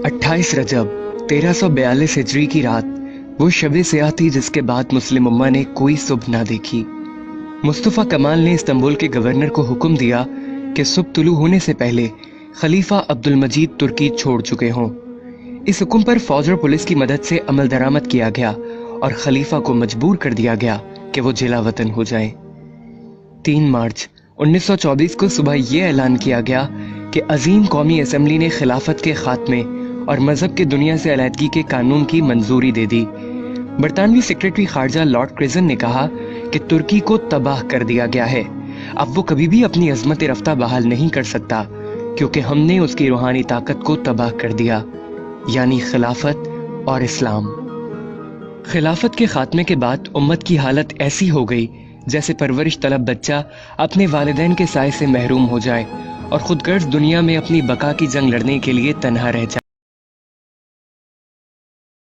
28 रजब 1342 हिजरी की रात वो शब सियाह थी जिसके बाद मुस्लिम उम्मा ने कोई सुबह ना देखी। मुस्तफ़ा कमाल ने इस्तांबुल के गवर्नर को हुक्म दिया कि सुबह तुलू होने से पहले खलीफा अब्दुल मजीद तुर्की छोड़ चुके हों। इस हुक्म पर फौज और पुलिस की मदद से अमल दरामद किया गया और खलीफा को मजबूर कर दिया गया कि वो जिला वतन हो जाएं। 3 मार्च 1924 को सुबह यह ऐलान किया गया कि अजीम कौमी असम्बली ने खिलाफत के खात्मे और मजहब के दुनिया से अलहदगी के कानून की मंजूरी दे दी। बरतानवी सेक्रेटरी खारजा लॉर्ड क्रिजन ने कहा कि तुर्की को तबाह कर दिया गया है, अब वो कभी भी अपनी अजमत रफ्ता बहाल नहीं कर सकता, क्योंकि हमने उसकी रूहानी ताकत को तबाह कर दिया, यानी खिलाफत और इस्लाम। खिलाफत के खात्मे के बाद उम्मत की हालत ऐसी हो गई जैसे परवरिश तलब बच्चा अपने वालिदैन के साए से महरूम हो जाए और खुदगर्ज दुनिया में अपनी बका की जंग लड़ने के लिए तन्हा रह जाए।